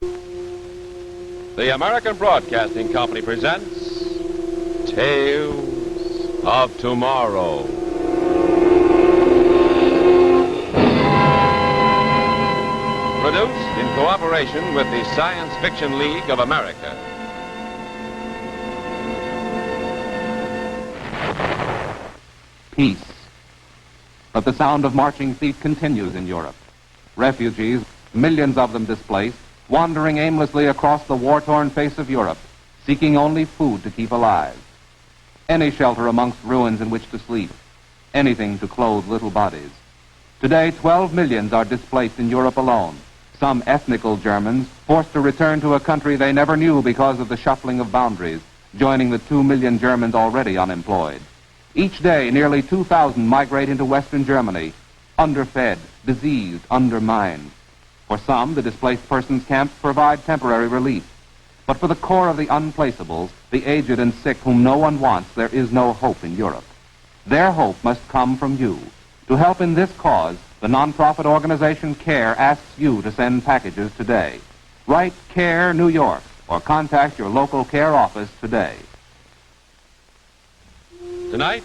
The American Broadcasting Company presents Tales of Tomorrow. Produced in cooperation with the Science Fiction League of America. Peace. But the sound of marching feet continues in Europe. Refugees, millions of them displaced, wandering aimlessly across the war-torn face of Europe, seeking only food to keep alive. Any shelter amongst ruins in which to sleep, anything to clothe little bodies. Today, 12 millions are displaced in Europe alone. Some ethnical Germans forced to return to a country they never knew because of the shuffling of boundaries, joining the 2 million Germans already unemployed. Each day, nearly 2,000 migrate into Western Germany, underfed, diseased, undermined. For some, the displaced persons camps provide temporary relief. But for the core of the unplaceables, the aged and sick whom no one wants, there is no hope in Europe. Their hope must come from you. To help in this cause, the nonprofit organization CARE asks you to send packages today. Write CARE, New York, or contact your local CARE office today. Tonight,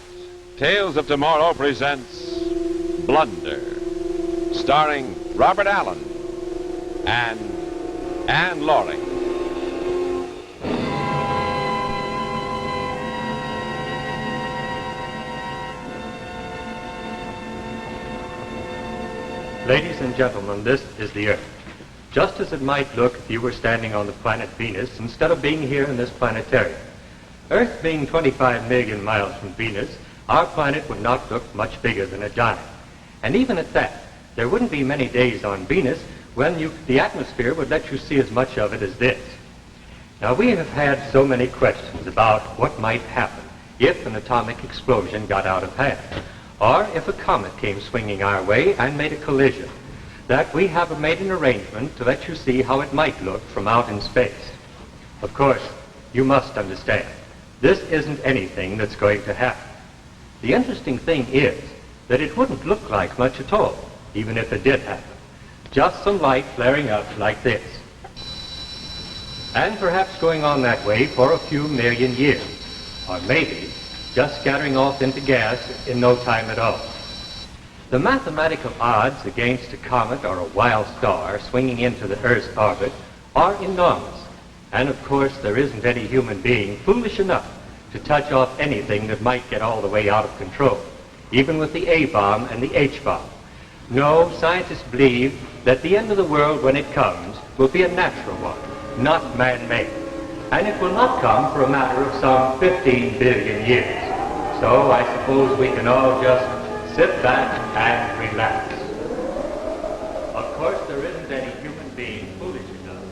Tales of Tomorrow presents Blunder, starring Robert Allen and Anne Laurie. Ladies and gentlemen, this is the Earth. Just as it might look if you were standing on the planet Venus instead of being here in this planetarium. Earth being 25 million miles from Venus, our planet would not look much bigger than a giant. And even at that, there wouldn't be many days on Venus when the atmosphere would let you see as much of it as this. Now, we have had so many questions about what might happen if an atomic explosion got out of hand, or if a comet came swinging our way and made a collision, that we have made an arrangement to let you see how it might look from out in space. Of course, you must understand, this isn't anything that's going to happen. The interesting thing is that it wouldn't look like much at all, even if it did happen. Just some light flaring up like this. And perhaps going on that way for a few million years. Or maybe just scattering off into gas in no time at all. The mathematical odds against a comet or a wild star swinging into the Earth's orbit are enormous. And of course, there isn't any human being foolish enough to touch off anything that might get all the way out of control, even with the A-bomb and the H-bomb. No, scientists believe that the end of the world, when it comes, will be a natural one, not man-made. And it will not come for a matter of some 15 billion years. So I suppose we can all just sit back and relax. Of course, there isn't any human being foolish enough.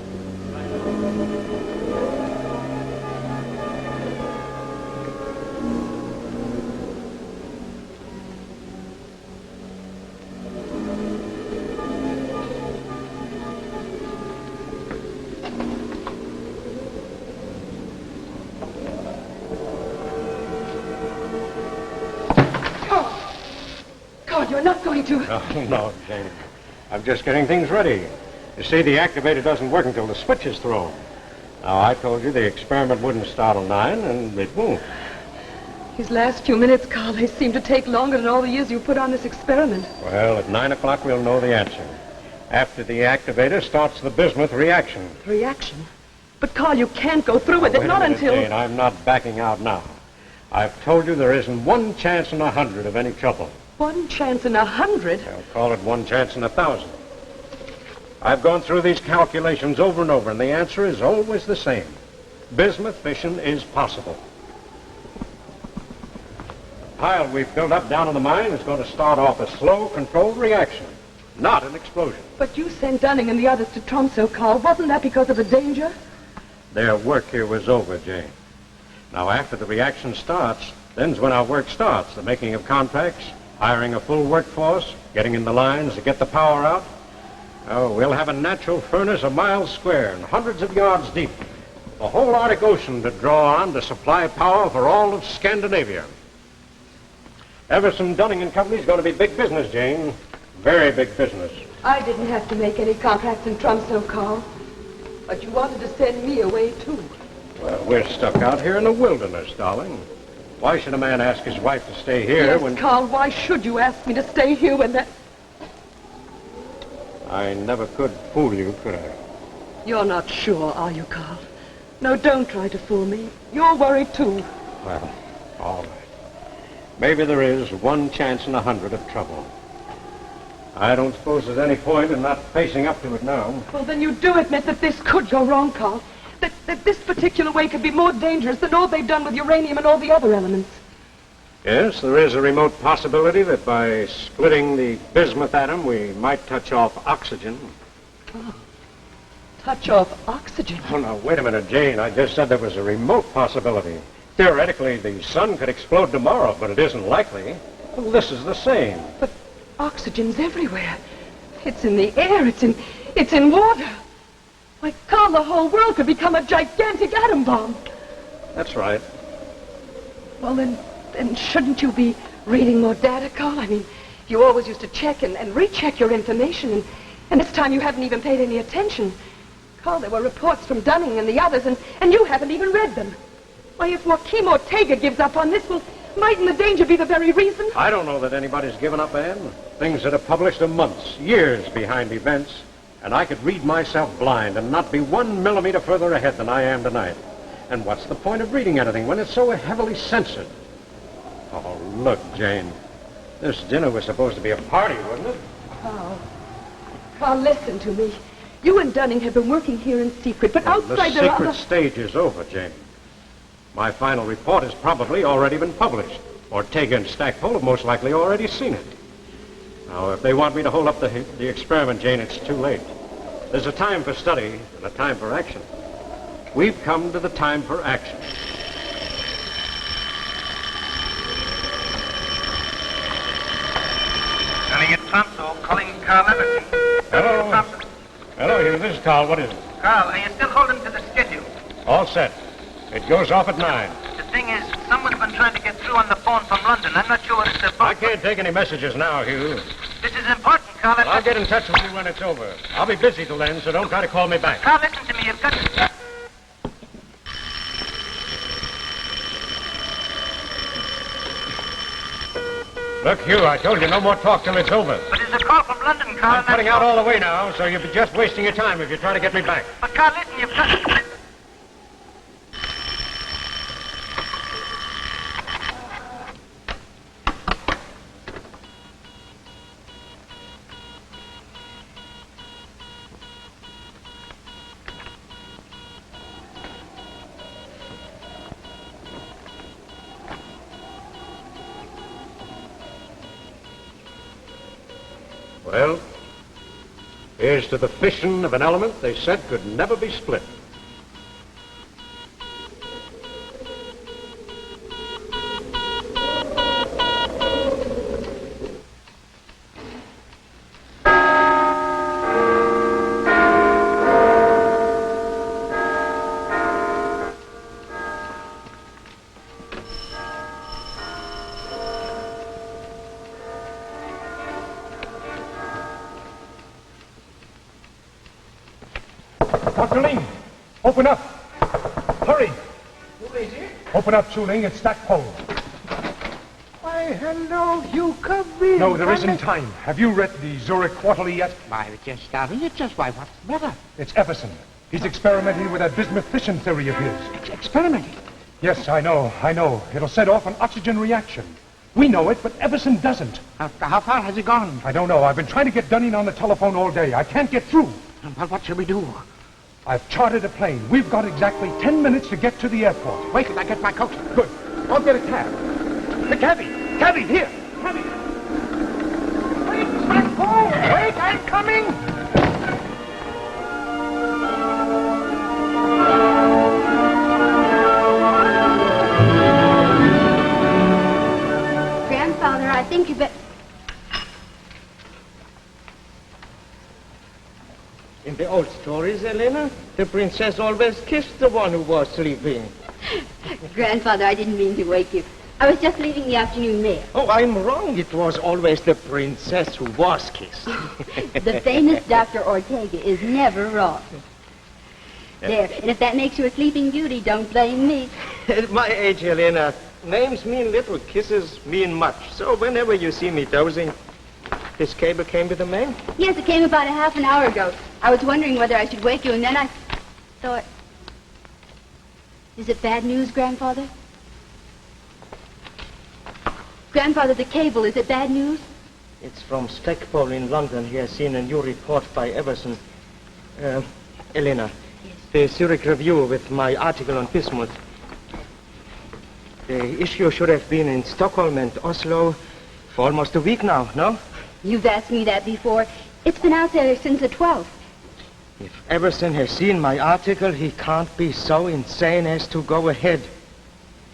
You're not going to... Oh, no, Jane. I'm just getting things ready. You see, the activator doesn't work until the switch is thrown. Now, I told you the experiment wouldn't start till 9, and it won't. These last few minutes, Carl, they seem to take longer than all the years you put on this experiment. Well, at 9 o'clock, we'll know the answer. After the activator starts the bismuth reaction. Reaction? But, Carl, you can't go through with it, not until... Jane, I'm not backing out now. I've told you there isn't one chance in 100 of any trouble. 1 chance in 100? I'll call it 1 chance in 1,000. I've gone through these calculations over and over, and the answer is always the same. Bismuth fission is possible. The pile we've built up down in the mine is going to start off a slow, controlled reaction, not an explosion. But you sent Dunning and the others to Tromsø, Carl. Wasn't that because of the danger? Their work here was over, Jane. Now, after the reaction starts, then's when our work starts, the making of contacts, hiring a full workforce, getting in the lines to get the power out. Oh, we'll have a natural furnace a mile square and hundreds of yards deep. The whole Arctic Ocean to draw on to supply power for all of Scandinavia. Everson Dunning and Company's going to be big business, Jane. Very big business. I didn't have to make any contracts in Tromsø, Carl. But you wanted to send me away, too. Well, we're stuck out here in the wilderness, darling. Why should a man ask his wife to stay here yes, Carl, why should you ask me to stay here when that... I never could fool you, could I? You're not sure, are you, Carl? No, don't try to fool me. You're worried, too. Well, all right. Maybe there is one chance in 100 of trouble. I don't suppose there's any point in not facing up to it now. Well, then you do admit that this could go wrong, Carl. That this particular way could be more dangerous than all they've done with uranium and all the other elements. Yes, there is a remote possibility that by splitting the bismuth atom, we might touch off oxygen. Oh. Touch off oxygen? Oh, now, wait a minute, Jane. I just said there was a remote possibility. Theoretically, the sun could explode tomorrow, but it isn't likely. Well, this is the same. But oxygen's everywhere. It's in the air. It's in water. Why, Carl, the whole world could become a gigantic atom bomb. That's right. Well, then shouldn't you be reading more data, Carl? I mean, you always used to check and recheck your information, and this time you haven't even paid any attention. Carl, there were reports from Dunning and the others, and you haven't even read them. Why, if Joaquim Ortega gives up on this, well, mightn't the danger be the very reason? I don't know that anybody's given up, Anne. Things that are published are months, years behind events, and I could read myself blind and not be 1 millimeter further ahead than I am tonight. And what's the point of reading anything when it's so heavily censored? Oh, look, Jane. This dinner was supposed to be a party, wasn't it? Carl, listen to me. You and Dunning have been working here in secret, but outside the secret stage is over, Jane. My final report has probably already been published. Ortega and Stackpole have most likely already seen it. Now, if they want me to hold up the experiment, Jane, it's too late. There's a time for study and a time for action. We've come to the time for action. Running at Tromso, calling Carl Everton. Hello. Hello, Hugh. This is Carl. What is it? Carl, are you still holding to the schedule? All set. It goes off at 9. The thing is, someone's been trying to get through on the phone from London. I'm not sure what it's about. I can't take any messages now, Hugh. This is important, Carl. I'll get in touch with you when it's over. I'll be busy till then, so don't try to call me back. Carl, listen to me. You've got to... Look, Hugh, I told you no more talk till it's over. But there's a call from London, Carl. I'm cutting out all the way now, so you'll be just wasting your time if you try to get me back. But, Carl, listen, you've got... Well, here's to the fission of an element they said could never be split. Dr. Ling, open up. Hurry. Who is it? Open up, Chuling. It's Stackpole. Why, hello. You come in. No, there isn't time. Have you read the Zurich Quarterly yet? Why, we're just starting it. Just why, what's the matter? It's Everson. He's experimenting with that bismuth fission theory of his. Experimenting? Yes, I know. It'll set off an oxygen reaction. We know it, but Everson doesn't. How far has he gone? I don't know. I've been trying to get Dunning on the telephone all day. I can't get through. Well, what shall we do? I've chartered a plane. We've got exactly 10 minutes to get to the airport. Wait till I get my coat. Good. I'll get a cab. The cabby! Cabby, here! Cabby! Wait, Stackpole! Wait, I'm coming! Grandfather, I think you better... In the old stories, Elena, the princess always kissed the one who was sleeping. Grandfather, I didn't mean to wake you. I was just leaving the afternoon mail. Oh, I'm wrong. It was always the princess who was kissed. The famous Dr. Ortega is never wrong. There, and if that makes you a sleeping beauty, don't blame me. At my age, Helena, names mean little, kisses mean much. So whenever you see me dozing, this cable came with the mail? Yes, it came about a half an hour ago. I was wondering whether I should wake you, and then I thought... Is it bad news, Grandfather? Grandfather, the cable, is it bad news? It's from Stackpole in London. He has seen a new report by Everson. Elena, yes. The Zurich Review with my article on bismuth. The issue should have been in Stockholm and Oslo for almost a week now, no? You've asked me that before. It's been out there since the 12th. If Everson has seen my article, he can't be so insane as to go ahead.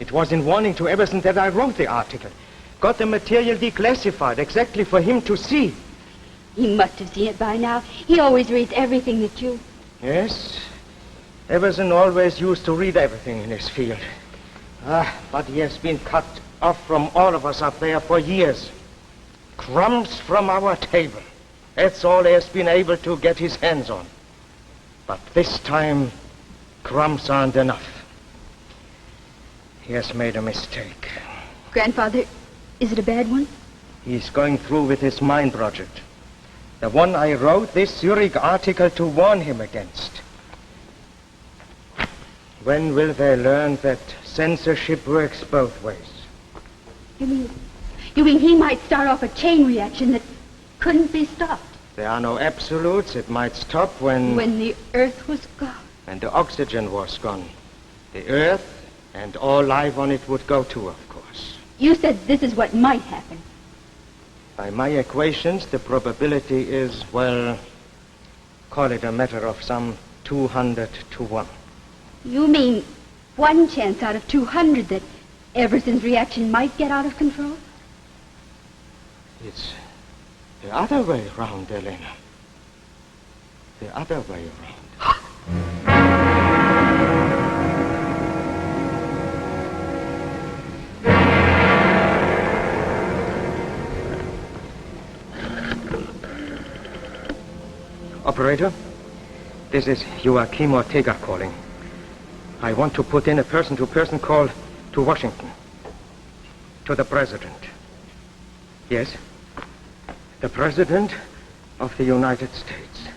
It was in warning to Everson that I wrote the article. Got the material declassified exactly for him to see. He must have seen it by now. He always reads everything that you... Yes. Everson always used to read everything in his field. But he has been cut off from all of us up there for years. Crumbs from our table. That's all he has been able to get his hands on. But this time, crumbs aren't enough. He has made a mistake. Grandfather, is it a bad one? He's going through with his mine project. The one I wrote this Zurich article to warn him against. When will they learn that censorship works both ways? You mean he might start off a chain reaction that couldn't be stopped? There are no absolutes. It might stop when... When the Earth was gone. And the oxygen was gone. The Earth and all life on it would go too, of course. You said this is what might happen. By my equations, the probability is, well, call it a matter of some 200 to 1. You mean 1 chance out of 200 that Everson's reaction might get out of control? It's the other way around, Elena. The other way around. Operator, this is Joachim Ortega calling. I want to put in a person-to-person call to Washington. To the President. Yes? The President of the United States.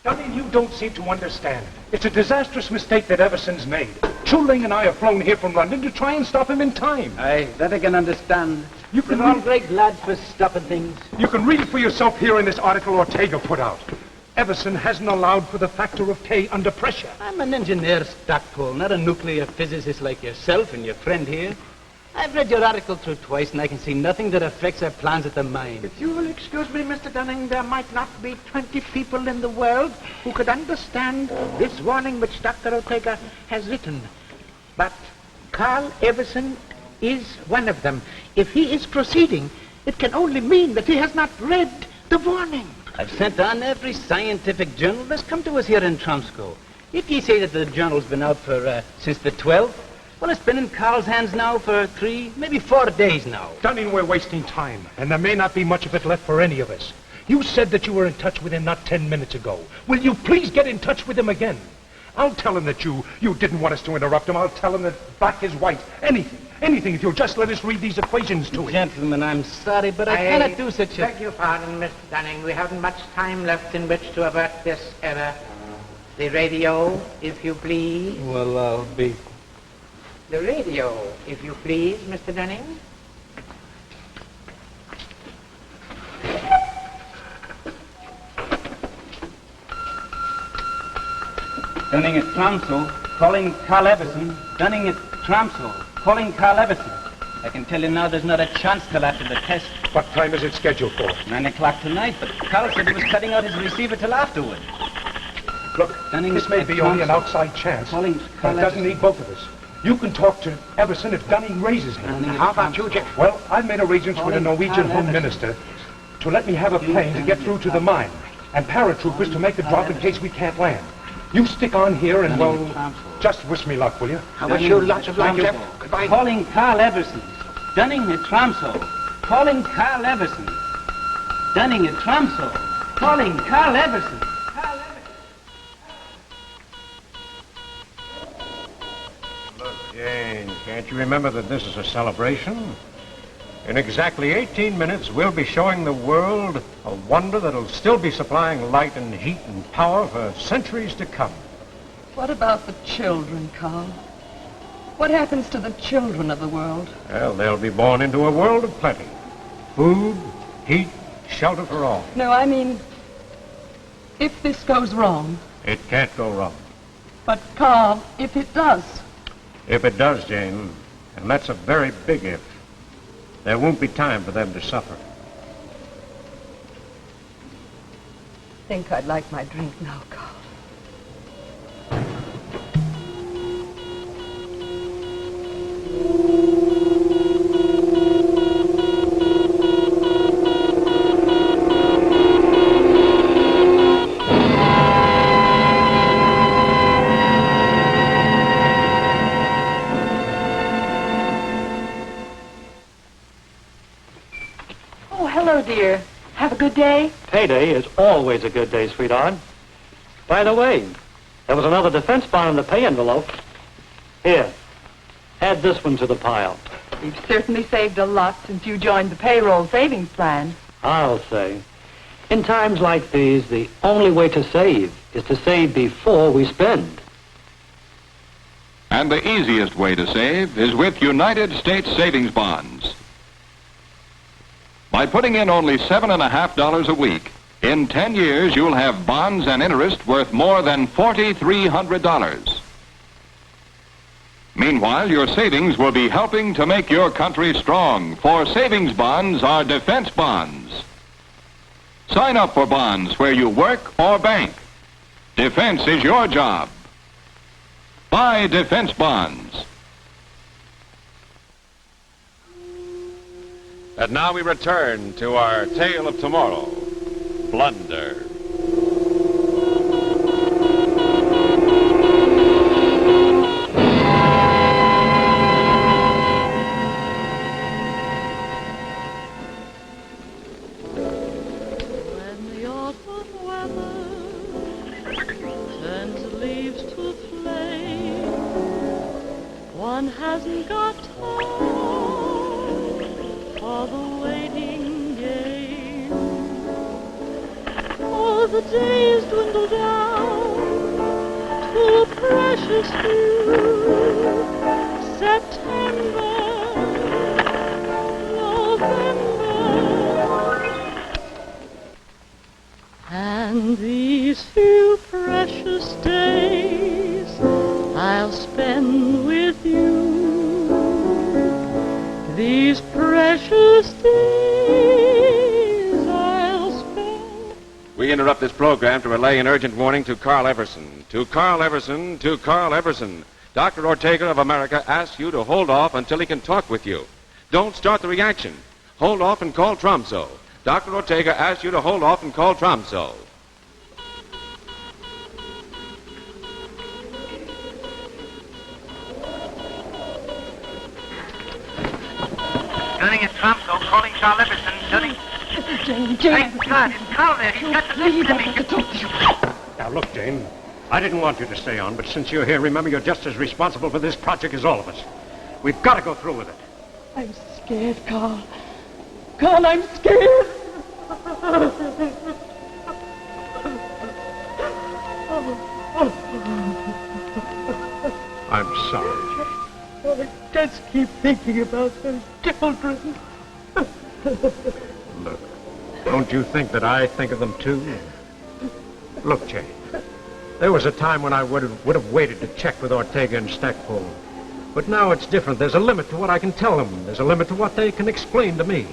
Dunning, you don't seem to understand. It's a disastrous mistake that Everson's made. Chuling and I have flown here from London to try and stop him in time. Aye, that I can understand. You can They're all great lads for stopping things. You can read it for yourself here in this article Ortega put out. Everson hasn't allowed for the factor of K under pressure. I'm an engineer, Stackpole, not a nuclear physicist like yourself and your friend here. I've read your article through twice, and I can see nothing that affects our plans at the mine. If you will excuse me, Mr. Dunning, there might not be 20 people in the world who could understand this warning which Dr. Ortega has written. But Carl Everson is one of them. If he is proceeding, it can only mean that he has not read the warning. I've sent on every scientific journal that's come to us here in Tromsco. If ye say that the journal's been out for since the 12th, well, it's been in Carl's hands now for 3, maybe 4 days now. Dunning, we're wasting time, and there may not be much of it left for any of us. You said that you were in touch with him not 10 minutes ago. Will you please get in touch with him again? I'll tell him that you didn't want us to interrupt him. I'll tell him that black is white. Anything, if you'll just let us read these equations to him. Gentlemen, I'm sorry, but I cannot do such a... Beg your pardon, Mr. Dunning. We haven't much time left in which to avert this error. The radio, if you please. Well, I'll be... The radio, if you please, Mr. Dunning. Dunning at Tromsø, calling Carl Everson. Dunning at Tromsø, calling Carl Everson. I can tell you now there's not a chance till after the test. What time is it scheduled for? 9 o'clock tonight, but Carl said he was cutting out his receiver till afterward. Look, Dunning this may be only an outside chance, but it doesn't need both of us. You can talk to Everson if Dunning raises him. How about you, Jeff? Well, I've made arrangements with the Norwegian Home Minister to let me have a plane to get through to the mine, and paratroopers to make the drop in case we can't land. You stick on here and, well, just wish me luck, will you? I wish you lots of luck, Jeff. Goodbye. Calling Carl Everson. Dunning at Tromsø. Calling Carl Everson. Dunning at Tromsø. Calling Carl Everson. Jane, can't you remember that this is a celebration? In exactly 18 minutes, we'll be showing the world a wonder that'll still be supplying light and heat and power for centuries to come. What about the children, Carl? What happens to the children of the world? Well, they'll be born into a world of plenty. Food, heat, shelter for all. No, I mean, if this goes wrong. It can't go wrong. But, Carl, if it does. If it does, Jane, and that's a very big if, there won't be time for them to suffer. I think I'd like my drink now, Carl. Dear, have a good day? Payday is always a good day, sweetheart. By the way, there was another defense bond in the pay envelope. Here, add this one to the pile. You've certainly saved a lot since you joined the payroll savings plan. I'll say. In times like these, the only way to save is to save before we spend. And the easiest way to save is with United States savings bonds. By putting in only $7.50 a week, in 10 years you'll have bonds and interest worth more than $4,300. Meanwhile, your savings will be helping to make your country strong, for savings bonds are defense bonds. Sign up for bonds where you work or bank. Defense is your job. Buy defense bonds. And now we return to our tale of tomorrow, Blunder. When the autumn weather turns leaves to flame, one hasn't got time for the waiting game. Oh, the days dwindle down to a precious few. September, November, and these few precious days I'll spend with you. These precious days I'll spend. We interrupt this program to relay an urgent warning to Carl Everson. To Carl Everson, to Carl Everson. Dr. Ortega of America asks you to hold off until he can talk with you. Don't start the reaction. Hold off and call Tromso. Dr. Ortega asks you to hold off and call Tromso. Dunning and Tromso calling Carl Everson. Dunning. This is Jane. Thank God, it's Carl there. He's got the Please, to I have to talk to you. Now, look, Jane, I didn't want you to stay on, but since you're here, remember you're just as responsible for this project as all of us. We've got to go through with it. I'm scared, Carl. Carl, I'm scared. I'm sorry. I just keep thinking about those children. Look, don't you think that I think of them too? Look, Jane, there was a time when I would have waited to check with Ortega and Stackpole. But now it's different. There's a limit to what I can tell them. There's a limit to what they can explain to me.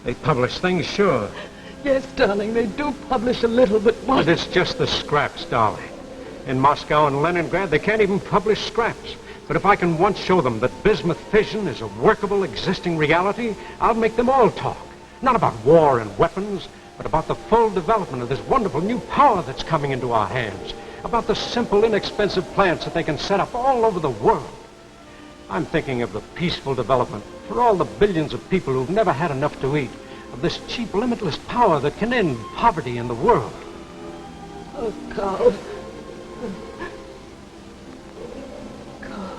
They publish things, sure. Yes, darling, they do publish a little, but what? But it's just the scraps, darling. In Moscow and Leningrad, they can't even publish scraps. But if I can once show them that bismuth fission is a workable, existing reality, I'll make them all talk. Not about war and weapons, but about the full development of this wonderful new power that's coming into our hands. About the simple, inexpensive plants that they can set up all over the world. I'm thinking of the peaceful development for all the billions of people who've never had enough to eat, of this cheap, limitless power that can end poverty in the world. Oh, Carl. Carl.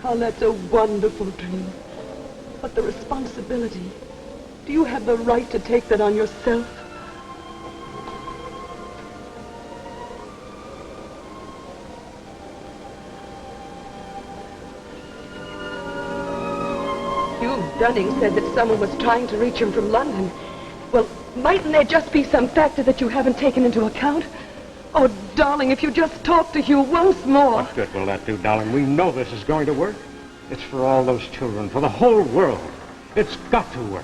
Carl, that's a wonderful dream. But the responsibility, do you have the right to take that on yourself? Hugh Dunning said that someone was trying to reach him from London. Well, mightn't there just be some factor that you haven't taken into account? Oh, darling, if you just talk to Hugh once more. What good will that do, darling? We know this is going to work. It's for all those children, for the whole world. It's got to work.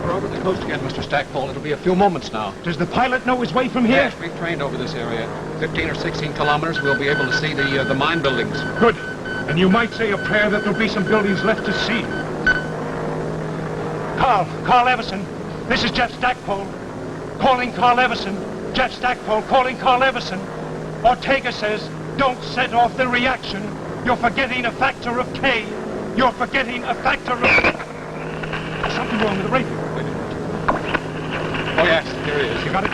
We're over the coast again, Mr. Stackpole. It'll be a few moments now. Does the pilot know his way from here? Yes, we've trained over this area. 15 or 16 kilometers, we'll be able to see the mine buildings. Good. And you might say a prayer that there'll be some buildings left to see. Carl Everson. This is Jeff Stackpole. Calling Carl Everson. Jeff Stackpole calling Carl Everson. Ortega says, don't set off the reaction. You're forgetting a factor of K. You're forgetting a factor of... There's something wrong with the radio. Wait a minute. Oh, yes, here he is. You got it?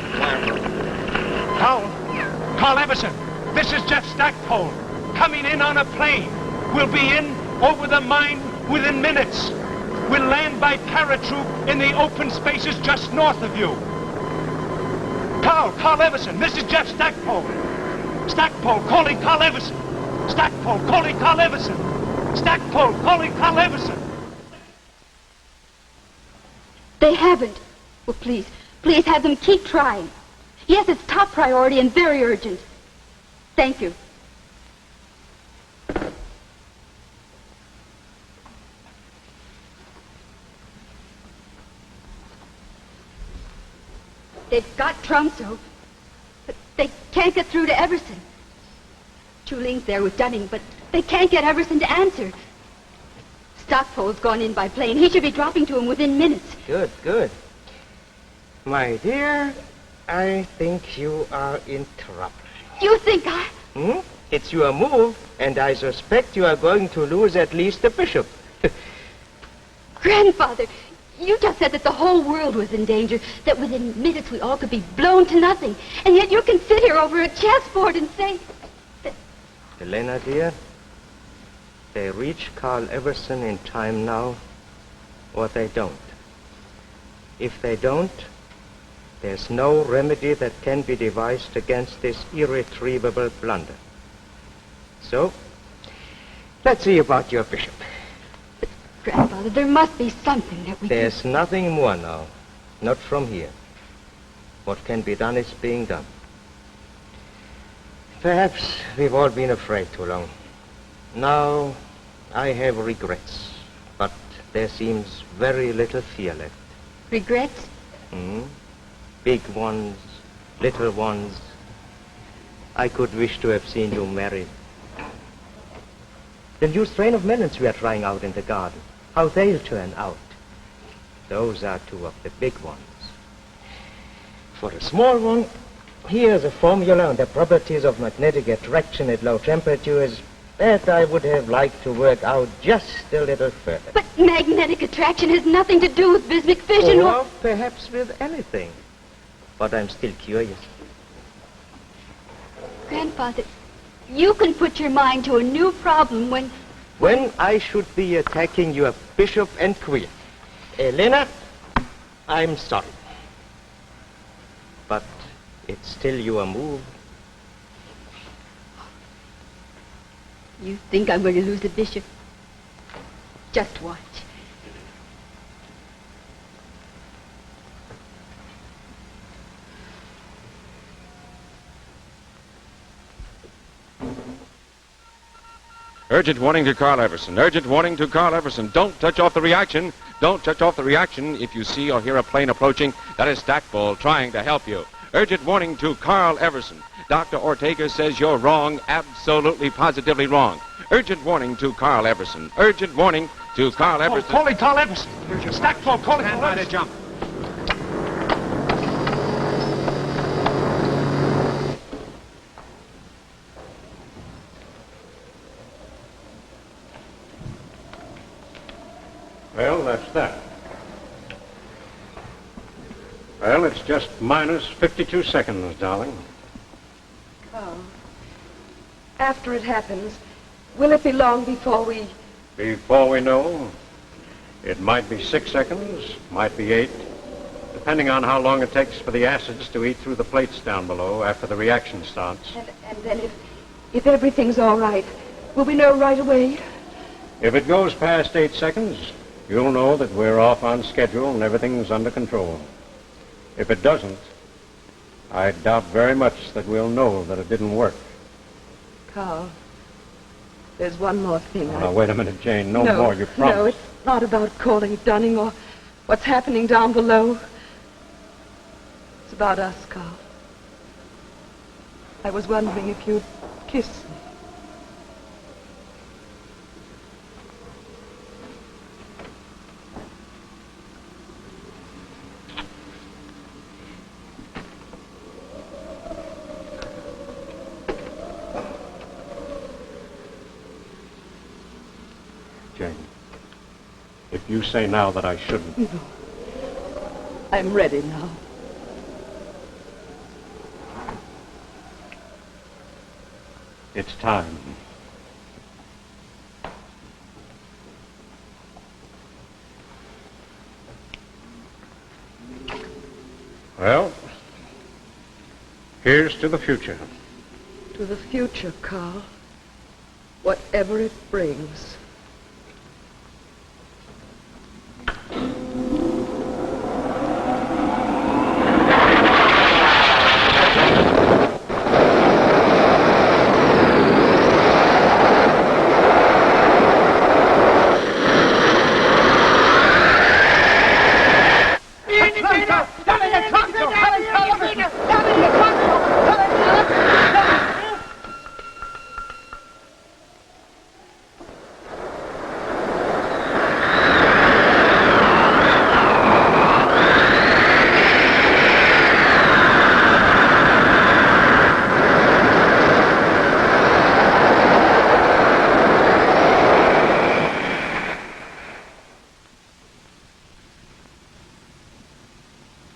Carl Everson. This is Jeff Stackpole. Coming in on a plane. We'll be in over the mine within minutes. We'll land by paratroop in the open spaces just north of you. Carl Everson, this is Jeff Stackpole. Stackpole calling Carl Everson. Stackpole calling Carl Everson. Stackpole calling Carl Everson. They haven't. Well, please have them keep trying. Yes, it's top priority and very urgent. Thank you. They've got Tromso, but they can't get through to Everson. Chuling's there with Dunning, but they can't get Everson to answer. Stockpole's gone in by plane. He should be dropping to him within minutes. Good. My dear, I think you are in trouble. You think I... It's your move, and I suspect you are going to lose at least the bishop. Grandfather, you just said that the whole world was in danger, that within minutes we all could be blown to nothing. And yet you can sit here over a chessboard and say... Elena, dear, they reach Carl Everson in time now, or they don't. If they don't, there's no remedy that can be devised against this irretrievable blunder. So, let's see about your bishop. But, Grandfather, there must be something that we There's nothing more now. Not from here. What can be done is being done. Perhaps we've all been afraid too long. Now, I have regrets, but there seems very little fear left. Regrets? Big ones, little ones. I could wish to have seen you married. The new strain of melons we are trying out in the garden, how they'll turn out. Those are two of the big ones. For a small one, here's a formula on the properties of magnetic attraction at low temperatures that I would have liked to work out just a little further. But magnetic attraction has nothing to do with bismuth fission or perhaps with anything. But I'm still curious. Grandfather, you can put your mind to a new problem when... When I should be attacking your bishop and queen. Elena, I'm sorry. But it's still your move. You think I'm going to lose the bishop? Just watch. Urgent warning to Carl Everson. Urgent warning to Carl Everson. Don't touch off the reaction. Don't touch off the reaction. If you see or hear a plane approaching, that is Stackpole trying to help you. Urgent warning to Carl Everson. Dr. Ortega says you're wrong, absolutely, positively wrong. Urgent warning to Carl Everson. Urgent warning to Carl Everson. Calling Carl Everson. Stackpole calling Stand Carl by to Everson. jump. that's that. Well, it's just minus 52 seconds, darling. Carl, after it happens, will it be long before we... Before we know, it might be 6 seconds, might be 8, depending on how long it takes for the acids to eat through the plates down below after the reaction starts. And then if everything's all right, will we know right away? If it goes past 8 seconds, you'll know that we're off on schedule and everything's under control. If it doesn't, I doubt very much that we'll know that it didn't work. Carl, there's one more thing. Now, wait a minute, Jane. No more, you promise. No, it's not about calling Dunning or what's happening down below. It's about us, Carl. I was wondering if you'd kiss me. Jane, if you say now that I shouldn't... No. I'm ready now. It's time. Well, here's to the future. To the future, Carl. Whatever it brings.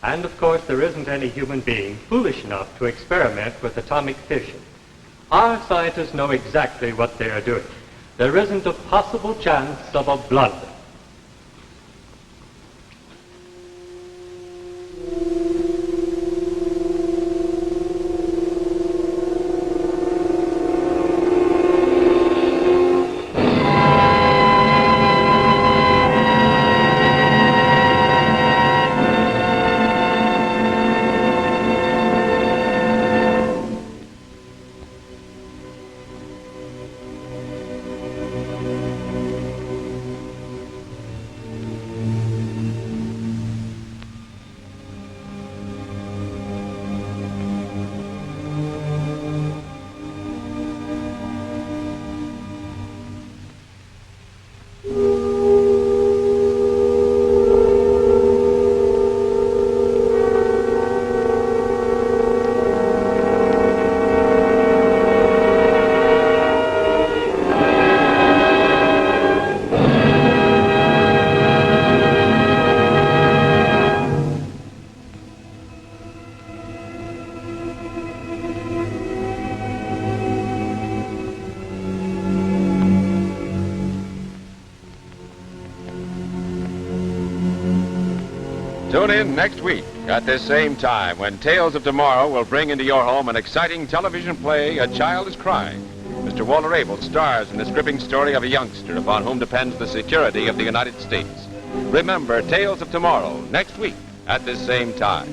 And of course, there isn't any human being foolish enough to experiment with atomic fission. Our scientists know exactly what they are doing. There isn't a possible chance of a blunder. Tune in next week at this same time when Tales of Tomorrow will bring into your home an exciting television play, A Child is Crying. Mr. Walter Abel stars in this gripping story of a youngster upon whom depends the security of the United States. Remember Tales of Tomorrow next week at this same time.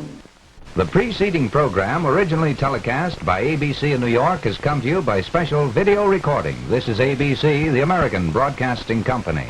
The preceding program, originally telecast by ABC in New York, has come to you by special video recording. This is ABC, the American Broadcasting Company.